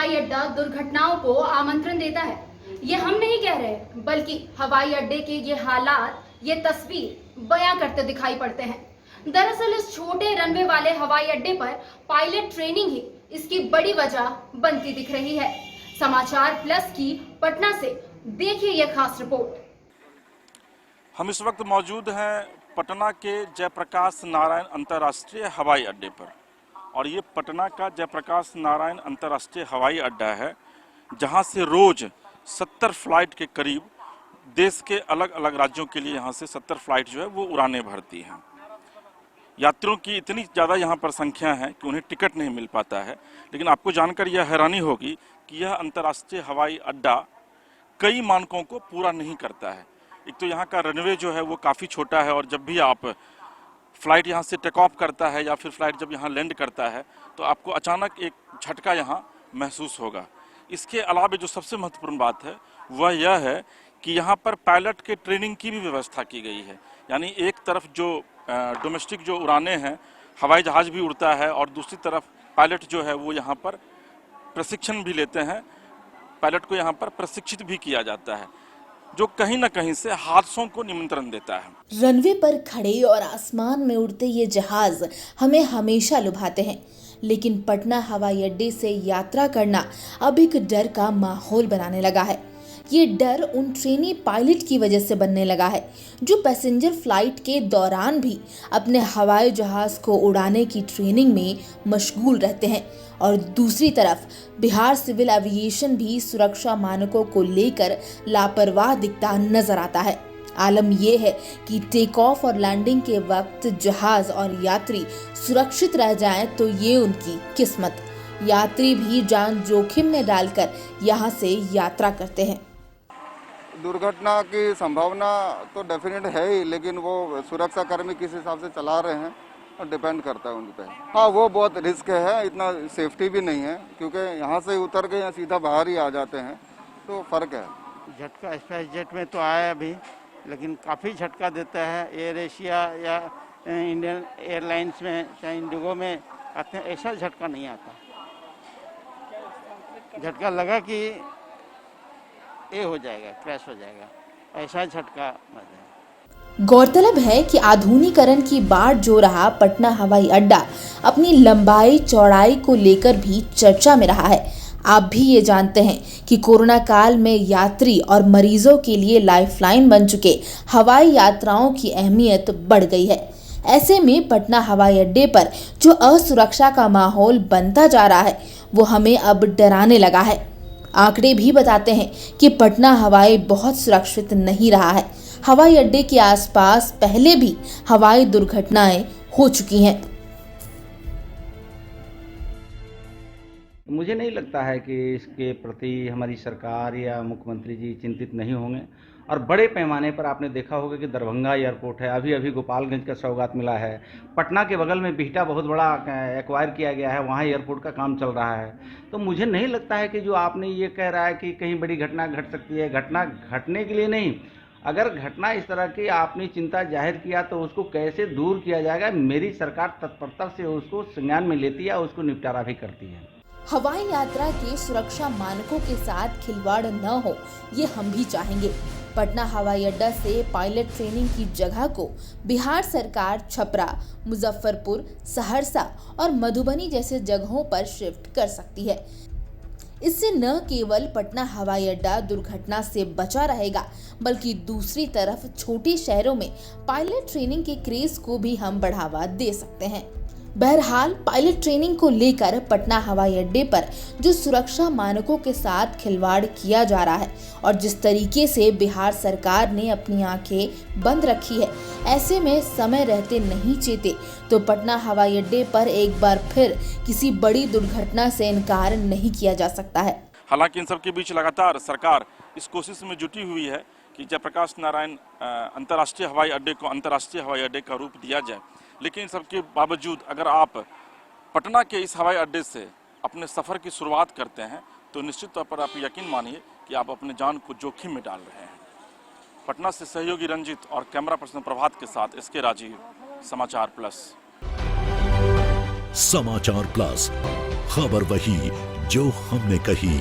हवाई अड्डा दुर्घटनाओं को आमंत्रण देता है। ये हम नहीं कह रहे, बल्कि हवाई अड्डे के ये हालात, ये तस्वीर बयां करते दिखाई पड़ते हैं। दरअसल इस छोटे रनवे वाले हवाई अड्डे पर पायलट ट्रेनिंग ही इसकी बड़ी वजह बनती दिख रही है। समाचार प्लस की पटना से देखिए यह खास रिपोर्ट। हम इस वक्त मौजूद हैं पटना के जयप्रकाश नारायण अंतर्राष्ट्रीय हवाई अड्डे पर, और ये पटना का जयप्रकाश नारायण अंतर्राष्ट्रीय हवाई अड्डा है जहां से रोज 70 फ्लाइट के करीब देश के अलग अलग राज्यों के लिए यहाँ से 70 फ्लाइट जो है वो उड़ानें भरती हैं। यात्रियों की इतनी ज़्यादा यहाँ पर संख्या है कि उन्हें टिकट नहीं मिल पाता है। लेकिन आपको जानकर यह हैरानी होगी कि यह अंतर्राष्ट्रीय हवाई अड्डा कई मानकों को पूरा नहीं करता है। एक तो यहाँ का रनवे जो है वो काफ़ी छोटा है, और जब भी आप फ्लाइट यहाँ से टेक ऑफ करता है या फिर फ्लाइट जब यहाँ लैंड करता है तो आपको अचानक एक झटका यहाँ महसूस होगा। इसके अलावा जो सबसे महत्वपूर्ण बात है वह यह है कि यहाँ पर पायलट के ट्रेनिंग की भी व्यवस्था की गई है। यानी एक तरफ जो डोमेस्टिक जो उड़ानें हैं, हवाई जहाज़ भी उड़ता है, और दूसरी तरफ पायलट जो है वो यहाँ पर प्रशिक्षण भी लेते हैं। पायलट को यहाँ पर प्रशिक्षित भी किया जाता है, जो कहीं न कहीं से हादसों को निमंत्रण देता है। रनवे पर खड़े और आसमान में उड़ते ये जहाज हमें हमेशा लुभाते हैं, लेकिन पटना हवाई अड्डे से यात्रा करना अब एक डर का माहौल बनाने लगा है। ये डर उन ट्रेनी पायलट की वजह से बनने लगा है जो पैसेंजर फ्लाइट के दौरान भी अपने हवाई जहाज को उड़ाने की ट्रेनिंग में मशगूल रहते हैं, और दूसरी तरफ बिहार सिविल एविएशन भी सुरक्षा मानकों को लेकर लापरवाह दिखता नजर आता है। आलम यह है कि टेक ऑफ और लैंडिंग के वक्त जहाज और यात्री सुरक्षित रह जाएं तो ये उनकी किस्मत। यात्री भी जान जोखिम में डालकर यहाँ से यात्रा करते हैं। दुर्घटना की संभावना तो डेफिनेट है ही, लेकिन वो सुरक्षा कर्मी किस हिसाब से चला रहे हैं और डिपेंड करता है उन पर। हाँ, वो बहुत रिस्क है, इतना सेफ्टी भी नहीं है, क्योंकि यहाँ से उतर के यहाँ सीधा बाहर ही आ जाते हैं, तो फर्क है। झटका स्पाइस जेट में तो आया अभी, लेकिन काफ़ी झटका देता है। एयर एशिया या इंडियन एयरलाइंस में, चाहे इंडिगो में आते हैं, ऐसा झटका नहीं आता। झटका लगा कि ये हो जाएगा, क्रैश हो जाएगा, ऐसा झटका मजा। गौरतलब है कि आधुनिकीकरण की बाढ़ जो रहा पटना हवाई अड्डा अपनी लंबाई चौड़ाई को लेकर भी चर्चा में रहा है। आप भी ये जानते हैं कि कोरोना काल में यात्री और मरीजों के लिए लाइफलाइन बन चुके हवाई यात्राओं की अहमियत बढ़ गई है। ऐसे में पटना हवाई अड्डे पर जो असुरक्षा का माहौल बनता जा रहा है वो हमें अब डराने लगा है। आंकड़े भी बताते हैं कि पटना हवाई बहुत सुरक्षित नहीं रहा है। हवाई अड्डे के आसपास पहले भी हवाई दुर्घटनाएं हो चुकी हैं। मुझे नहीं लगता है कि इसके प्रति हमारी सरकार या मुख्यमंत्री जी चिंतित नहीं होंगे, और बड़े पैमाने पर आपने देखा होगा कि दरभंगा एयरपोर्ट है, अभी अभी गोपालगंज का सौगात मिला है, पटना के बगल में बिहटा बहुत बड़ा एक्वायर किया गया है, वहाँ एयरपोर्ट का काम चल रहा है। तो मुझे नहीं लगता है कि जो आपने ये कह रहा है कि कहीं बड़ी घटना घट सकती है, घटना घटने के लिए नहीं, अगर घटना इस तरह की आपने चिंता जाहिर किया तो उसको कैसे दूर किया जाएगा, मेरी सरकार तत्परता से उसको संज्ञान में लेती है और उसको निपटारा भी करती है। हवाई यात्रा के सुरक्षा मानकों के साथ खिलवाड़ न हो ये हम भी चाहेंगे। पटना हवाई अड्डा से पायलट ट्रेनिंग की जगह को बिहार सरकार छपरा, मुजफ्फरपुर, सहरसा और मधुबनी जैसे जगहों पर शिफ्ट कर सकती है। इससे न केवल पटना हवाई अड्डा दुर्घटना से बचा रहेगा, बल्कि दूसरी तरफ छोटे शहरों में पायलट ट्रेनिंग के क्रेज को भी हम बढ़ावा दे सकते हैं। बहरहाल पायलट ट्रेनिंग को लेकर पटना हवाई अड्डे पर जो सुरक्षा मानकों के साथ खिलवाड़ किया जा रहा है और जिस तरीके से बिहार सरकार ने अपनी आंखें बंद रखी है, ऐसे में समय रहते नहीं चेते तो पटना हवाई अड्डे पर एक बार फिर किसी बड़ी दुर्घटना से इनकार नहीं किया जा सकता है। हालांकि इन सब के बीच लगातार सरकार इस कोशिश में जुटी हुई है कि जयप्रकाश नारायण अंतर्राष्ट्रीय हवाई अड्डे को अंतर्राष्ट्रीय हवाई अड्डे का रूप दिया जाए। लेकिन इन सबके बावजूद अगर आप पटना के इस हवाई अड्डे से अपने सफ़र की शुरुआत करते हैं तो निश्चित तौर पर आप यकीन मानिए कि आप अपने जान को जोखिम में डाल रहे हैं। पटना से सहयोगी रंजित और कैमरा पर्सन प्रभात के साथ एसके राजीव, समाचार प्लस। समाचार प्लस, खबर वही जो हमने कही।